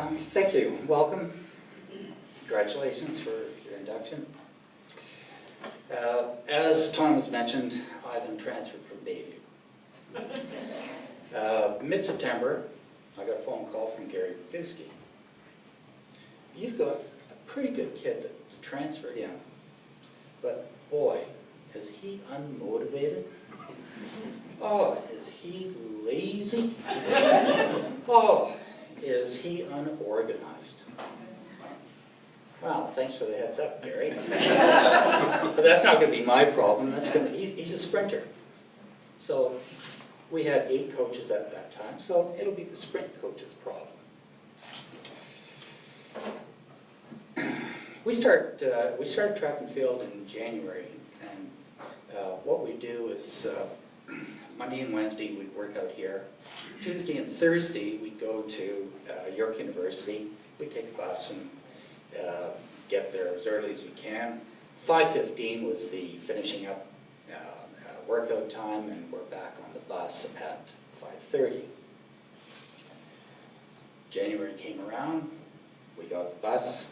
Thank you. Welcome. Congratulations for your induction. As Tom has mentioned, Ivan transferred from Bayview. Mid-September, I got a phone call from Gary Badusky. You've got a pretty good kid that transferred in, but boy, is he unmotivated. Oh, is he lazy? Oh, is he unorganized? Wow, thanks for the heads up, Gary. But that's not going to be my problem. He's a sprinter. So we had 8 coaches at that time, so it'll be the sprint coach's problem. We started track and field in January, and what we do is Monday and Wednesday we'd work out here. Tuesday and Thursday we'd go to York University. We take a bus and get there as early as we can. 5:15 was the finishing up workout time, and we're back on the bus at 5:30. January came around, we got the bus,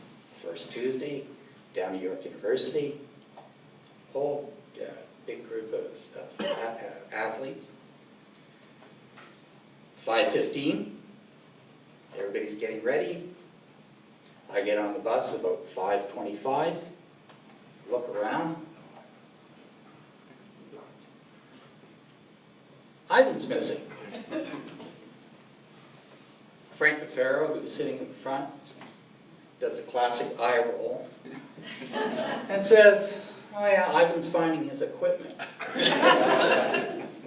first Tuesday, down to York University, whole big group of athletes. 5:15, everybody's getting ready. I get on the bus about 5:25, look around. Ivan's missing. Frank Farrow, who's sitting in the front, does a classic eye roll and says, "Oh yeah, Ivan's finding his equipment."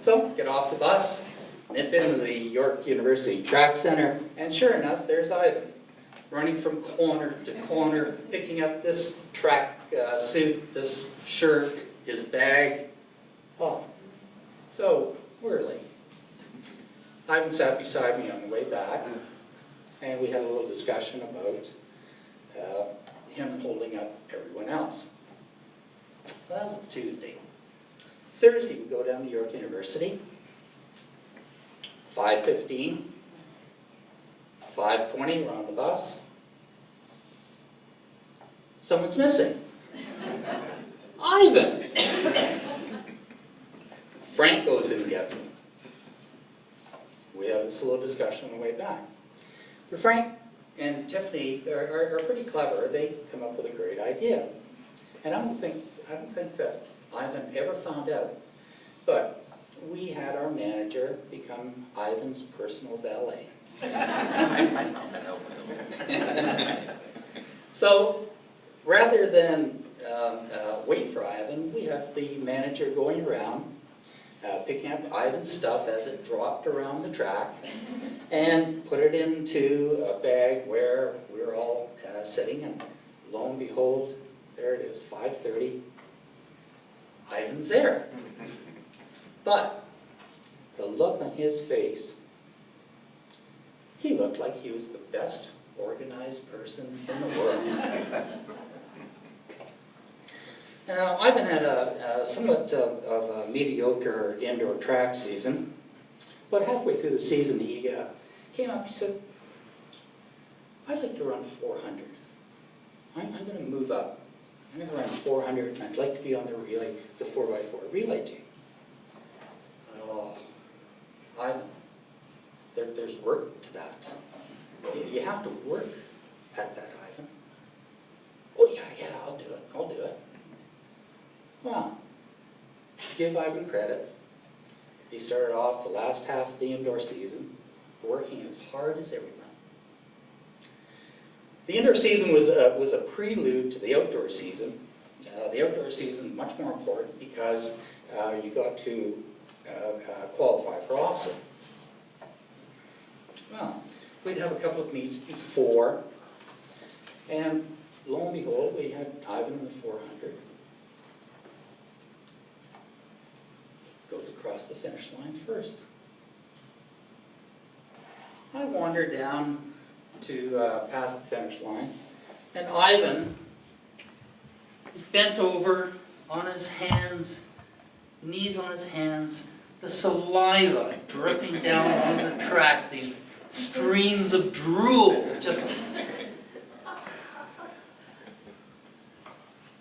So, get off the bus, nip into the York University Track Center, and sure enough, there's Ivan, running from corner to corner, picking up this track suit, this shirt, his bag. Oh, so we're late. Ivan sat beside me on the way back, and we had a little discussion about him holding up everyone else. Well, that was Tuesday. Thursday, we go down to York University. 5:15, 5:20, we're on the bus. Someone's missing. Ivan! Frank goes in and gets him. We have this little discussion on the way back. But Frank and Tiffany are pretty clever. They come up with a great idea. And I don't think that Ivan ever found out. But we had our manager become Ivan's personal valet. So rather than wait for Ivan, we had the manager going around, picking up Ivan's stuff as it dropped around the track, and put it into a bag where we were all sitting, and lo and behold, there it is, 5:30, Ivan's there. But the look on his face, he looked like he was the best organized person in the world. Now, Ivan had a somewhat of a mediocre indoor track season, but halfway through the season he came up, he said, "I'd like to run 400. I'm going to move up. I'm going to run 400, and I'd like to be on the 4x4 relay team." Oh, Ivan, there's work to that. You have to work at that, Ivan. "Oh, yeah, I'll do it. Well, to give Ivan credit, he started off the last half of the indoor season working as hard as everyone. The indoor season was a prelude to the outdoor season. The outdoor season is much more important because you got to qualify for OFSA. Well, we'd have a couple of meets before, and lo and behold, we had Ivan in the 400. Goes across the finish line first. I wander down to past the finish line, and Ivan is bent over on his hands, knees on his hands, the saliva dripping down on the track, these streams of drool, just...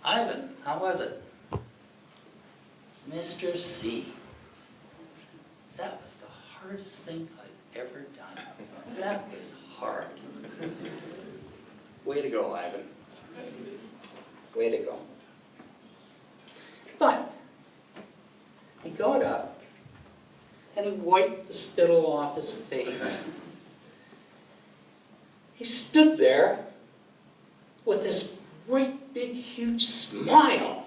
Ivan, how was it? Mr. C. That was the hardest thing I've ever done. That was hard. Way to go, Ivan. Way to go. But he got up and he wiped the spittle off his face. He stood there with this great big huge smile.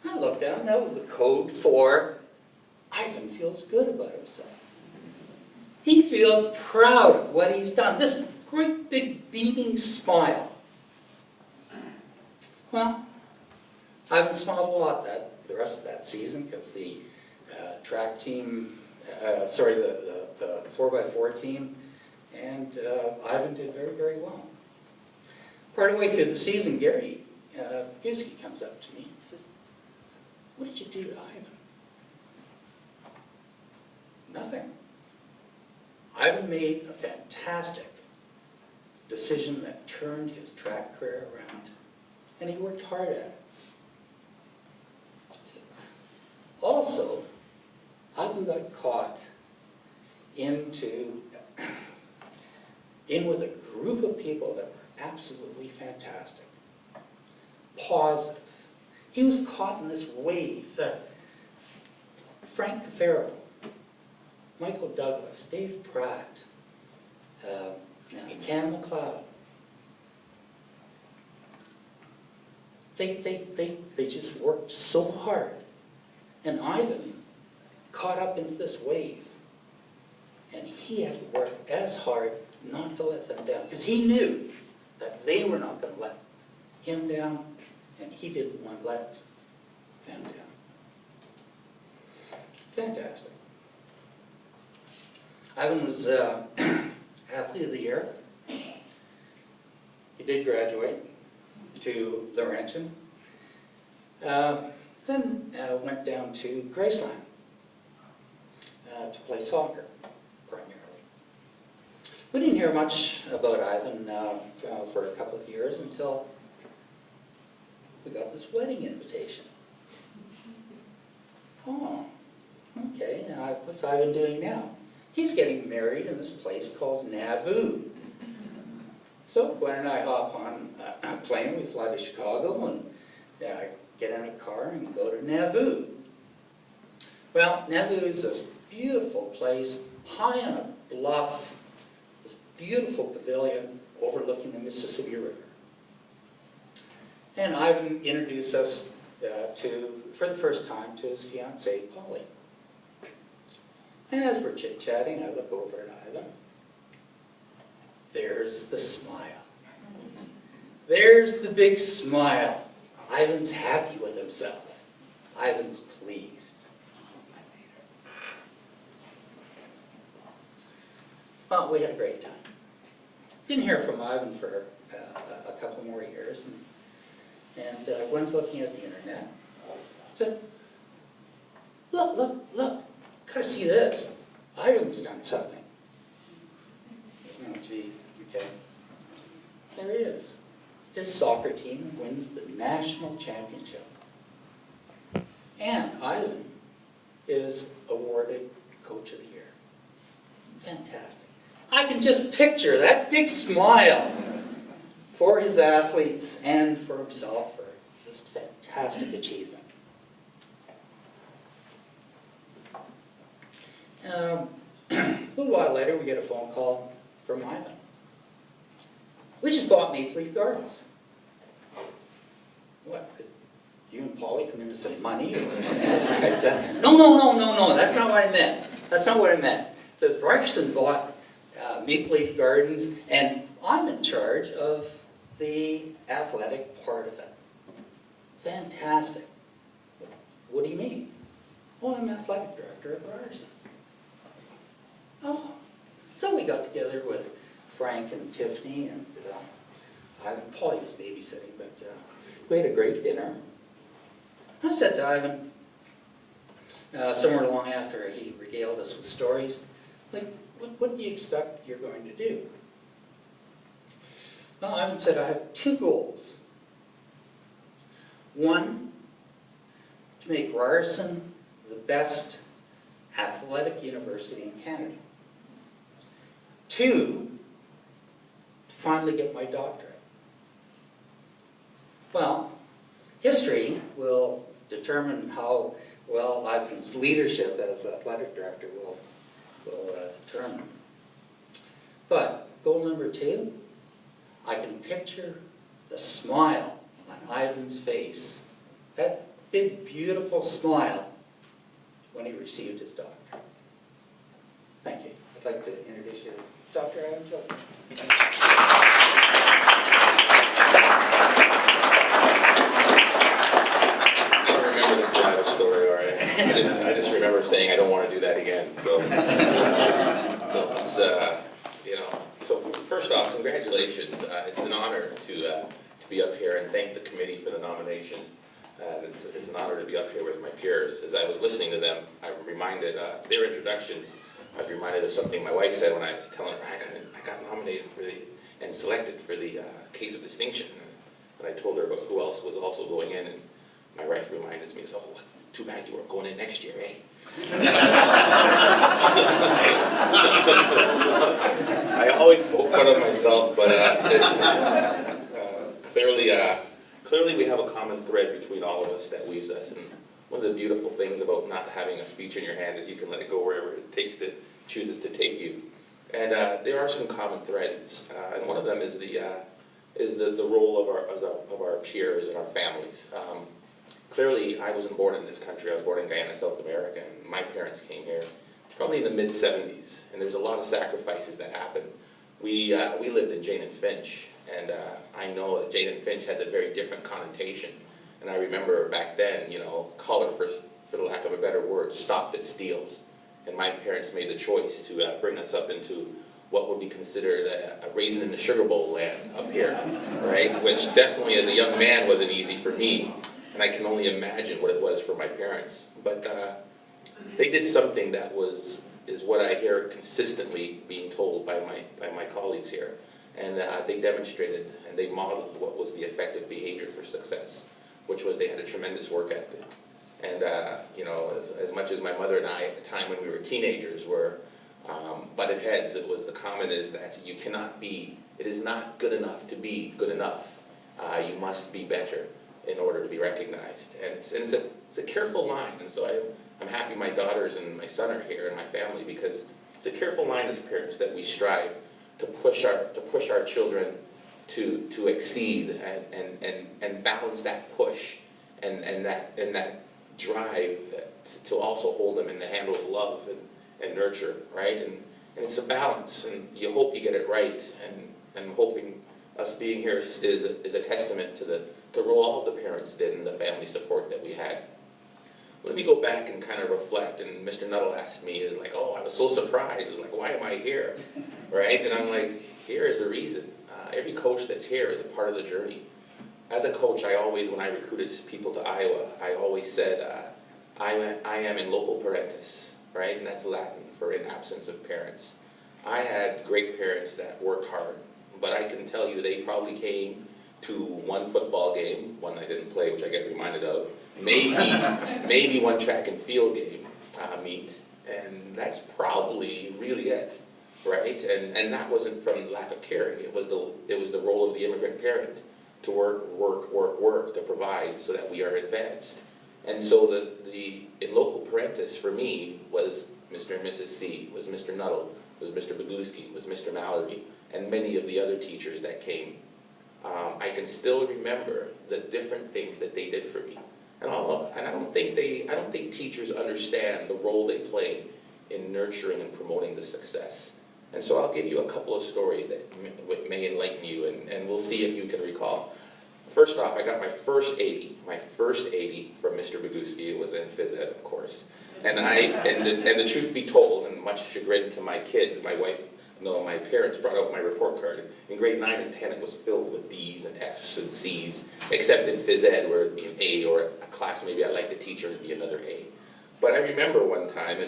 I looked at him, that was the code for Ivan feels good about himself. He feels proud of what he's done. This great big beaming smile. Well, Ivan smiled a lot the rest of that season because the track team, the 4x4 team, and Ivan did very, very well. Part of the way through the season, Gary Gusky comes up to me and says, "What did you do to Ivan?" Nothing. Ivan made a fantastic decision that turned his track career around, and he worked hard at it. Also, Ivan got caught in with a group of people that were absolutely fantastic, positive. He was caught in this wave that Frank Cafaro, Michael Douglas, Dave Pratt, Cam McLeod, they just worked so hard. And Ivan caught up into this wave. And he had to work as hard not to let them down. Because he knew that they were not going to let him down, and he didn't want to let them down. Fantastic. Ivan was Athlete of the Year. He did graduate to Laurentian. Then went down to Graceland to play soccer, primarily. We didn't hear much about Ivan for a couple of years until we got this wedding invitation. Oh, okay, now what's Ivan doing now? He's getting married in this place called Nauvoo. So Gwen and I hop on a plane, we fly to Chicago, and get in a car and go to Nauvoo. Well, Nauvoo is this beautiful place, high on a bluff, this beautiful pavilion overlooking the Mississippi River. And Ivan introduced us for the first time, to his fiancée, Polly. And as we're chit-chatting, I look over at Ivan. There's the smile. There's the big smile. Ivan's happy with himself. Ivan's pleased. Well, we had a great time. Didn't hear from Ivan for a couple more years. And Gwen's looking at the internet. Said, look. Gotta see this. Ivan's done something. Oh, geez. Okay. There he is. His soccer team wins the national championship. And Ivan is awarded Coach of the Year. Fantastic. I can just picture that big smile for his athletes and for himself for this fantastic achievement. A little while later, we get a phone call from Ivan. We just bought Maple Leaf Gardens. What? Did you and Polly come in to save money or something like that? No. That's not what I meant. That's not what I meant. It says Ryerson bought Maple Leaf Gardens, and I'm in charge of the athletic part of it. Fantastic. What do you mean? Well, I'm athletic director at Ryerson. Oh, so we got together with Frank and Tiffany, and Polly was babysitting, but we had a great dinner. I said to Ivan, somewhere along after he regaled us with stories, Like, what do you expect you're going to do? Well, Ivan said, I have two goals. One, to make Ryerson the best athletic university in Canada. Two, to finally get my doctorate. Well, history will determine how well Ivan's leadership as athletic director will determine. But goal number two, I can picture the smile on Ivan's face, that big, beautiful smile when he received his doctorate. Thank you. I'd like to introduce you to Dr. Ivan Joseph. I don't remember the slide story, all right? I just remember saying I don't want to do that again. So it's So first off, congratulations. It's an honor to be up here and thank the committee for the nomination. It's an honor to be up here with my peers. As I was listening to them, I reminded their introductions. I was reminded of something my wife said when I was telling her I got nominated for and selected for the case of distinction. And I told her about who else was also going in, and my wife reminded me, "Oh, too bad you weren't going in next year, eh?" I always poke fun of myself, but it's clearly we have a common thread between all of us that weaves us. And one of the beautiful things about not having a speech in your hand is you can let it go wherever it chooses to take you. And there are some common threads, and one of them is the role of our peers and our families. Clearly, I wasn't born in this country. I was born in Guyana, South America, and my parents came here probably in the mid-'70s, and there's a lot of sacrifices that happened. We lived in Jane and Finch, and I know that Jane and Finch has a very different connotation. And I remember back then, color, for the lack of a better word, stopped at Steeles. And my parents made the choice to bring us up into what would be considered a raisin in the sugar bowl land up here, right? Which definitely, as a young man, wasn't easy for me. And I can only imagine what it was for my parents. But they did something that is what I hear consistently being told by my colleagues here. And they demonstrated and they modeled what was the effective behavior for success, which was they had a tremendous work ethic. And as much as my mother and I, at the time when we were teenagers, were butted heads, the comment is that it is not good enough to be good enough. You must be better in order to be recognized. And it's a careful line. And so I'm happy my daughters and my son are here and my family, because it's a careful line as parents that we strive to push our children to exceed and balance that push and that drive to also hold them in the handle of love and nurture, right? And it's a balance, and you hope you get it right. And I'm hoping us being here is a testament to the role all of the parents did and the family support that we had. Let me go back and kind of reflect, and Mr. Nuttall asked me, I was so surprised, why am I here, right? And I'm like, here is the reason. Every coach that's here is a part of the journey. As a coach, when I recruited people to Iowa, I always said, I am in loco parentis, right? And that's Latin for in absence of parents. I had great parents that worked hard, but I can tell you they probably came to one football game, one I didn't play, which I get reminded of, maybe one track and field game meet, and that's probably really it, right? And that wasn't from lack of caring. It was the role of the immigrant parent to work to provide so that we are advanced. And so the in loco parentis for me was Mr. and Mrs. C, was Mr. Nuttall, was Mr. Boguski, was Mr. Mallory, and many of the other teachers that came. I can still remember the different things that they did for me. And I don't think teachers understand the role they play in nurturing and promoting the success. And so I'll give you a couple of stories that may enlighten you, and we'll see if you can recall. First off, I got my first 80 from Mr. Boguski. It was in phys ed, of course. And the truth be told, and much chagrin to my kids, my parents brought out my report card. In grade 9 and 10, it was filled with D's and F's and C's, except in phys ed, where it'd be an A, or a class maybe I liked the teacher, it'd be another A. But I remember one time,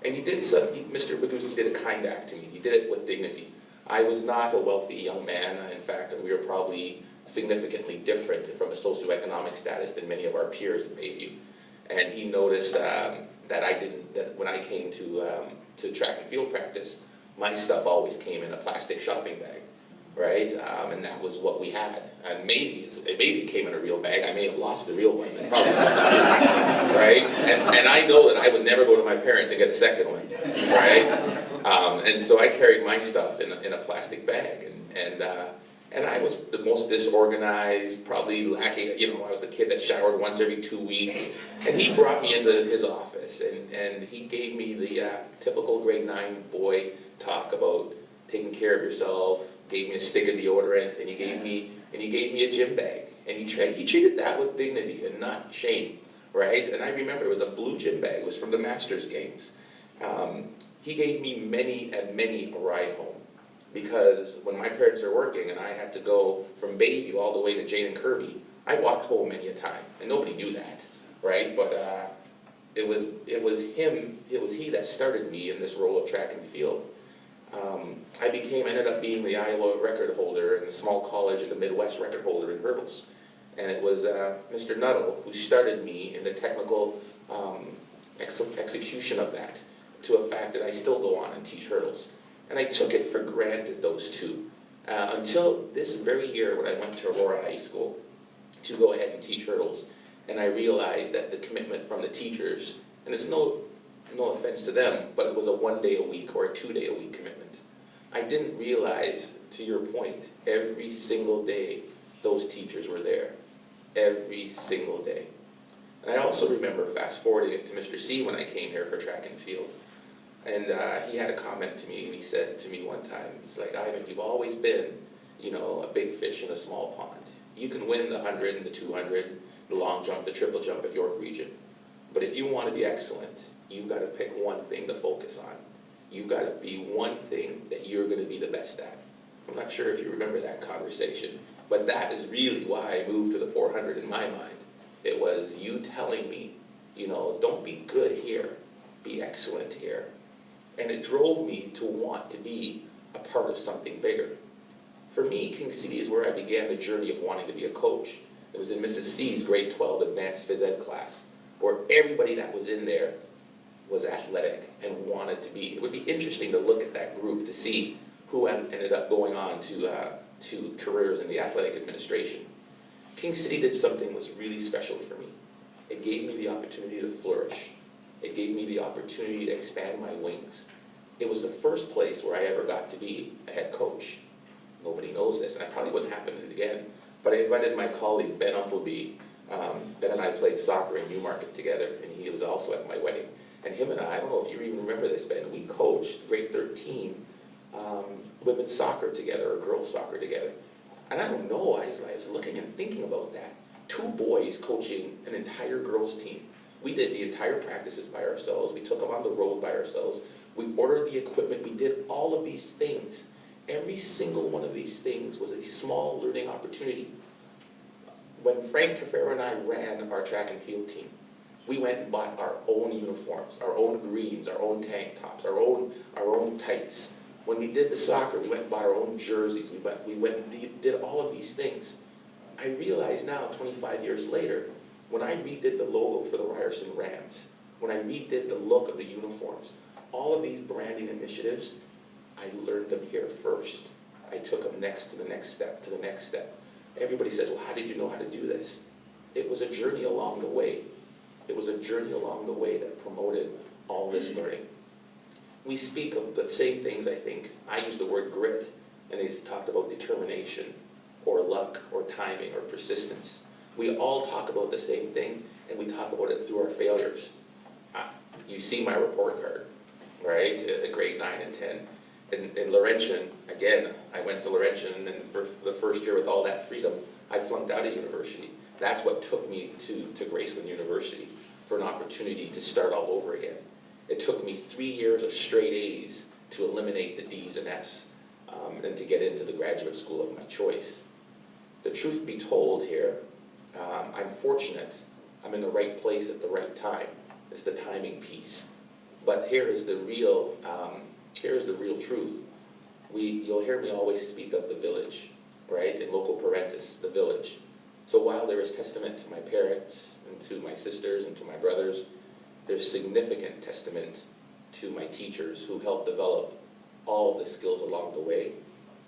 And Mr. Baguski did a kind act to me. He did it with dignity. I was not a wealthy young man. In fact, we were probably significantly different from a socioeconomic status than many of our peers at Bayview. And he noticed that when I came to track and field practice, my stuff always came in a plastic shopping bag, right? And that was what we had. And maybe it came in a real bag. I may have lost the real one, probably, right? And I know that I would never go to my parents and get a second one, right? And so I carried my stuff in a plastic bag, and I was the most disorganized, probably lacking. I was the kid that showered once every 2 weeks. And he brought me into his office, and he gave me the typical grade 9 boy talk about taking care of yourself. Gave me a stick of deodorant, and he gave me a gym bag, and he treated that with dignity and not shame, right? And I remember it was a blue gym bag. It was from the Masters games. He gave me many a ride home, because when my parents are working and I had to go from Bayview all the way to Jane and Kirby, I walked home many a time, and nobody knew that, right? But it was he that started me in this role of track and field. I ended up being the Iowa record holder in a small college in the Midwest record holder in hurdles. And it was Mr. Nuttall who started me in the technical execution of that, to a fact that I still go on and teach hurdles. And I took it for granted, those two, until this very year when I went to Aurora High School to go ahead and teach hurdles. And I realized that the commitment from the teachers, and it's no offense to them, but it was a 1 day a week or a 2 day a week commitment. I didn't realize, to your point, every single day those teachers were there. Every single day. And I also remember fast forwarding it to Mr. C when I came here for track and field. And he had a comment to me, and he said to me one time, he's like, "Ivan, you've always been, a big fish in a small pond. You can win the 100 and the 200, the long jump, the triple jump at York Region. But if you want to be excellent, you've got to pick one thing to focus on. You've got to be one thing that you're going to be the best at." I'm not sure if you remember that conversation, but that is really why I moved to the 400 in my mind. It was you telling me, don't be good here, be excellent here. And it drove me to want to be a part of something bigger. For me, King City is where I began the journey of wanting to be a coach. It was in Mrs. C's grade 12 advanced phys ed class, where everybody that was in there was athletic and wanted to be. It would be interesting to look at that group to see who ended up going on to careers in the athletic administration. King City did something that was really special for me. It gave me the opportunity to flourish. It gave me the opportunity to expand my wings. It was the first place where I ever got to be a head coach. Nobody knows this, and I probably wouldn't happen again. But I invited my colleague, Ben Umpleby. Ben and I played soccer in Newmarket together, and he was also at my wedding. And him and I don't know if you even remember this, Ben, we coached grade 13 women's soccer together, or girls soccer together. And I don't know, I was looking and thinking about that. 2 boys coaching an entire girls team. We did the entire practices by ourselves. We took them on the road by ourselves. We ordered the equipment. We did all of these things. Every single one of these things was a small learning opportunity. When Frank Tefero and I ran our track and field team, we went and bought our own uniforms, our own greens, our own tank tops, our own tights. When we did the soccer, we went and bought our own jerseys. We went and did all of these things. I realize now, 25 years later, when I redid the logo for the Ryerson Rams, when I redid the look of the uniforms, all of these branding initiatives, I learned them here first. I took them next to the next step, to the next step. Everybody says, well, how did you know how to do this? It was a journey along the way. It was a journey along the way that promoted all this learning. We speak of the same things, I think. I use the word grit, and he's talked about determination, or luck, or timing, or persistence. We all talk about the same thing, and we talk about it through our failures. You see my report card, right? Grade 9 and 10. In Laurentian, again, I went to Laurentian, and then the first year with all that freedom, I flunked out of university. That's what took me to Graceland University, for an opportunity to start all over again. It took me 3 years of straight A's to eliminate the D's and F's, and to get into the graduate school of my choice. The truth be told here, I'm fortunate. I'm in the right place at the right time. It's the timing piece. But here is the real truth. You'll hear me always speak of the village, right? In local parentis, the village. So while there is testament to my parents and to my sisters and to my brothers, there's significant testament to my teachers who helped develop all of the skills along the way.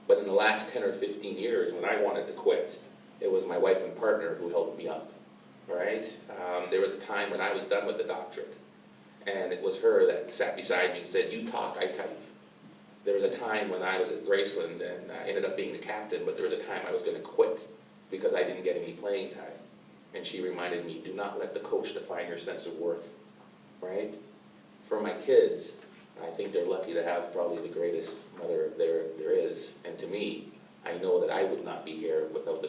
But in the last 10 or 15 years, when I wanted to quit, it was my wife and partner who helped me up, right? There was a time when I was done with the doctorate, and it was her that sat beside me and said, "You talk, I type." There was a time when I was at Graceland, and I ended up being the captain, but there was a time I was going to quit because I didn't get any playing time. And she reminded me, do not let the coach define your sense of worth, right? For my kids, I think they're lucky to have probably the greatest mother there is. And to me, I know that I would not be here without the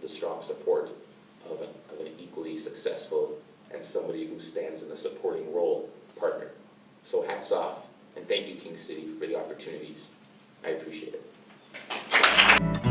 strong support of an equally successful and somebody who stands in a supporting role partner. So hats off, and thank you, King City, for the opportunities. I appreciate it.